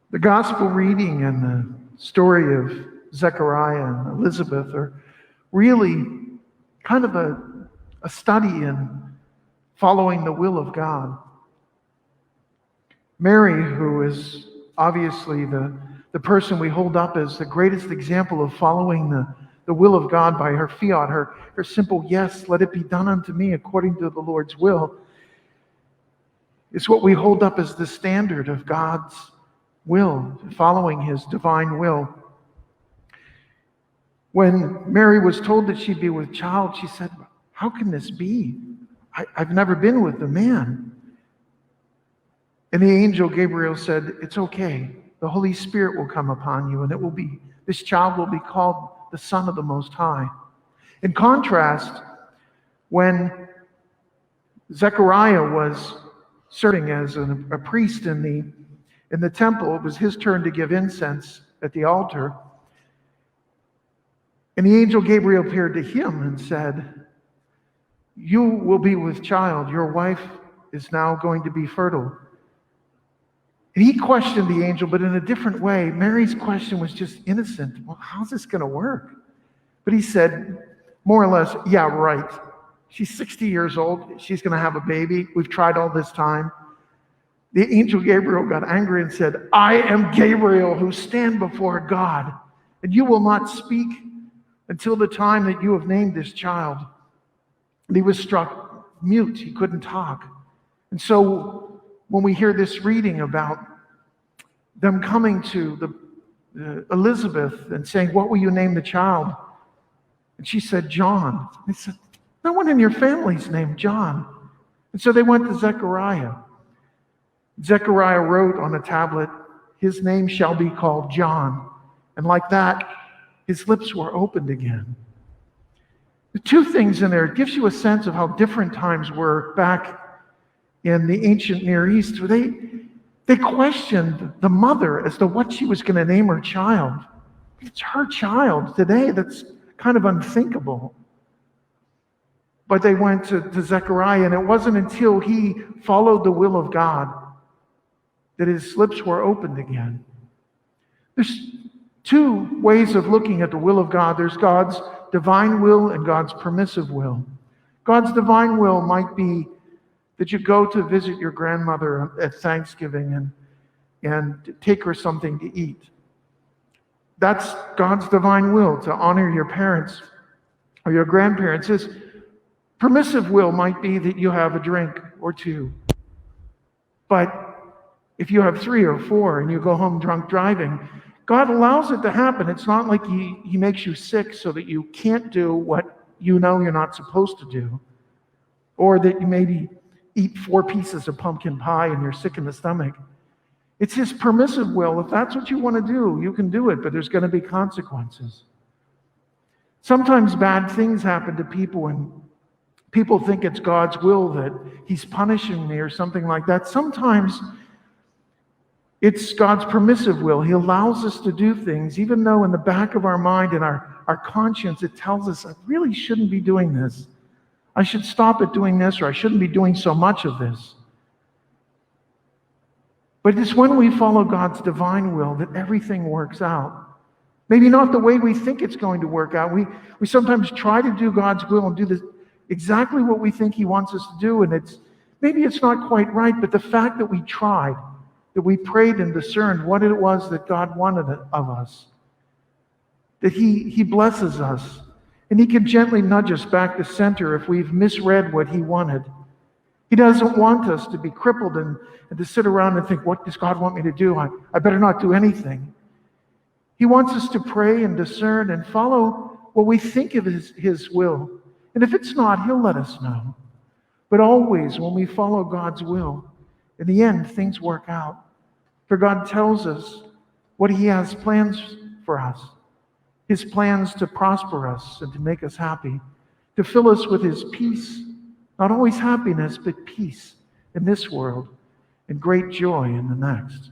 The gospel reading and the story of Zechariah and Elizabeth are really kind of a study in following the will of God. Mary, who is obviously the person we hold up as the greatest example of following the will of God by her fiat, her simple yes, let it be done unto me according to the Lord's will, is what we hold up as the standard of God's will, following his divine will. When Mary was told that she'd be with child, she said, how can this be? I've never been with a man. And the angel Gabriel said, it's okay. The Holy Spirit will come upon you, and this child will be called the Son of the Most High. In contrast, when Zechariah was serving as a priest in the temple, it was his turn to give incense at the altar. And the angel Gabriel appeared to him and said, you will be with child. Your wife is now going to be fertile. And he questioned the angel, but in a different way. Mary's question was just innocent. Well, how's this going to work? But he said, more or less, yeah, right. She's 60 years old. She's going to have a baby. We've tried all this time. The angel Gabriel got angry and said, I am Gabriel who stand before God, and you will not speak until the time that you have named this child. And he was struck mute. He couldn't talk. And so when we hear this reading about them coming to Elizabeth and saying, what will you name the child? And she said, John. They said, no one in your family's named John. And so they went to Zechariah. Zechariah wrote on a tablet, his name shall be called John. And like that, his lips were opened again. The two things in there, it gives you a sense of how different times were back in the ancient Near East. They questioned the mother as to what she was going to name her child. It's her child. Today, that's kind of unthinkable. But they went to Zechariah, and it wasn't until he followed the will of God that his lips were opened again. There's two ways of looking at the will of God. There's God's divine will and God's permissive will. God's divine will might be that you go to visit your grandmother at Thanksgiving and take her something to eat. That's God's divine will, to honor your parents or your grandparents. His permissive will might be that you have a drink or two. But if you have 3 or 4 and you go home drunk driving, God allows it to happen. It's not like he makes you sick so that you can't do what you know you're not supposed to do, or that you maybe eat 4 pieces of pumpkin pie and you're sick in the stomach. It's his permissive will. If that's what you want to do, you can do it, but there's going to be consequences. Sometimes bad things happen to people and people think it's God's will that he's punishing me or something like that. Sometimes it's God's permissive will. He allows us to do things, even though in the back of our mind and our conscience, it tells us, I really shouldn't be doing this. I should stop at doing this, or I shouldn't be doing so much of this. But it's when we follow God's divine will that everything works out. Maybe not the way we think it's going to work out. We sometimes try to do God's will and do this exactly what we think he wants us to do, and maybe it's not quite right, but the fact that we tried, that we prayed and discerned what it was that God wanted of us, that he blesses us, and he can gently nudge us back to center if we've misread what he wanted. He doesn't want us to be crippled and to sit around and think, what does God want me to do? I better not do anything. He wants us to pray and discern and follow what we think of his will. And if it's not, he'll let us know. But always, when we follow God's will, in the end, things work out. For God tells us what he has plans for us. His plans to prosper us and to make us happy, to fill us with his peace, not always happiness, but peace in this world and great joy in the next.